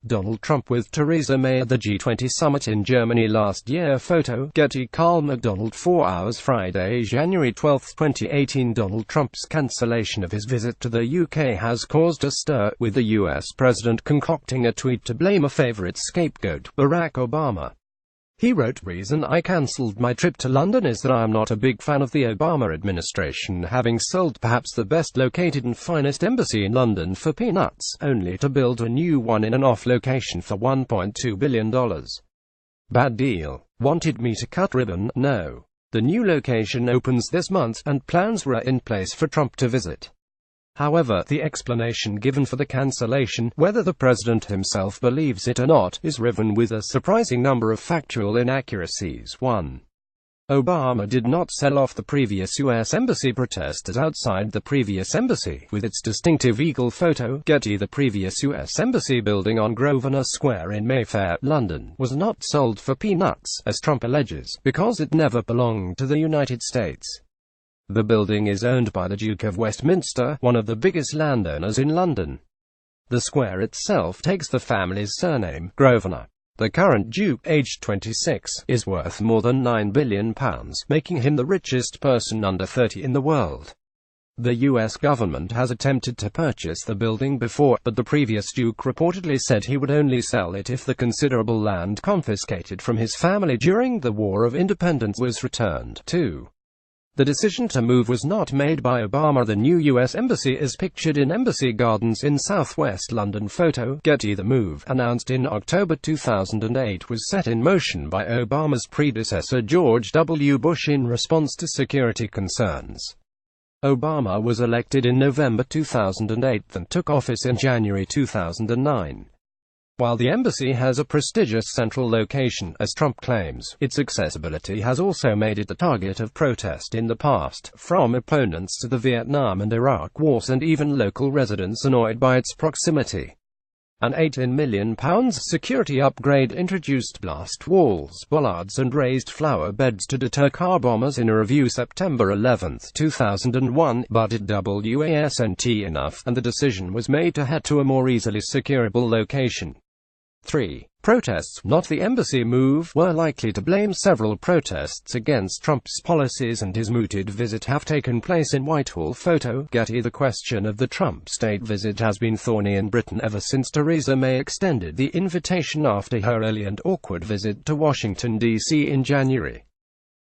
Donald Trump with Theresa May at the G20 Summit in Germany last year. Photo, Getty. Karl McDonald. 4 hours Friday, January 12, 2018. Donald Trump's cancellation of his visit to the UK has caused a stir, with the US president concocting a tweet to blame a favorite scapegoat, Barack Obama. He wrote, "Reason I cancelled my trip to London is that I am not a big fan of the Obama administration having sold perhaps the best located and finest embassy in London for peanuts, only to build a new one in an off location for $1.2 billion. Bad deal. Wanted me to cut ribbon? No. The new location opens this month, and plans were in place for Trump to visit." However, the explanation given for the cancellation, whether the president himself believes it or not, is riven with a surprising number of factual inaccuracies. 1. Obama did not sell off the previous U.S. embassy. Protesters outside the previous embassy, with its distinctive eagle. Photo, Getty. The previous U.S. embassy building on Grosvenor Square in Mayfair, London, was not sold for peanuts, as Trump alleges, because it never belonged to the United States. The building is owned by the Duke of Westminster, one of the biggest landowners in London. The square itself takes the family's surname, Grosvenor. The current Duke, aged 26, is worth more than £9 billion, making him the richest person under 30 in the world. The US government has attempted to purchase the building before, but the previous Duke reportedly said he would only sell it if the considerable land confiscated from his family during the War of Independence was returned. 2. The decision to move was not made by Obama. The new U.S. embassy is pictured in Embassy Gardens in southwest London. Photo, Getty. The move, announced in October 2008, was set in motion by Obama's predecessor George W. Bush in response to security concerns. Obama was elected in November 2008 and took office in January 2009. While the embassy has a prestigious central location, as Trump claims, its accessibility has also made it the target of protest in the past, from opponents to the Vietnam and Iraq wars and even local residents annoyed by its proximity. An £18 million security upgrade introduced blast walls, bollards and raised flower beds to deter car bombers in a review September 11, 2001, but it wasn't enough, and the decision was made to head to a more easily securable location. 3. Protests, not the embassy move, were likely to blame. Several protests against Trump's policies and his mooted visit have taken place in Whitehall. Photo, Getty. The question of the Trump state visit has been thorny in Britain ever since Theresa May extended the invitation after her early and awkward visit to Washington, D.C. in January.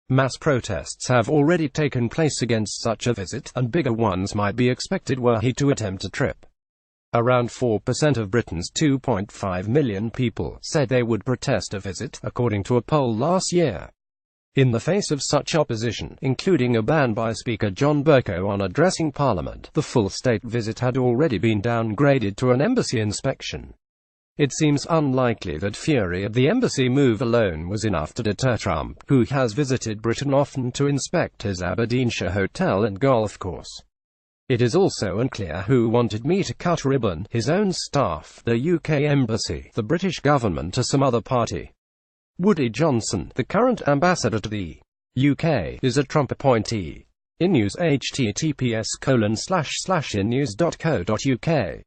Mass protests have already taken place against such a visit, and bigger ones might be expected were he to attempt a trip. Around 4% of Britain's 2.5 million people said they would protest a visit, according to a poll last year. In the face of such opposition, including a ban by Speaker John Bercow on addressing Parliament, the full state visit had already been downgraded to an embassy inspection. It seems unlikely that fury at the embassy move alone was enough to deter Trump, who has visited Britain often to inspect his Aberdeenshire hotel and golf course. It is also unclear who wanted me to cut ribbon: his own staff, the UK embassy, the British government, or some other party. Woody Johnson, the current ambassador to the UK, is a Trump appointee. In news, https://innews.co.uk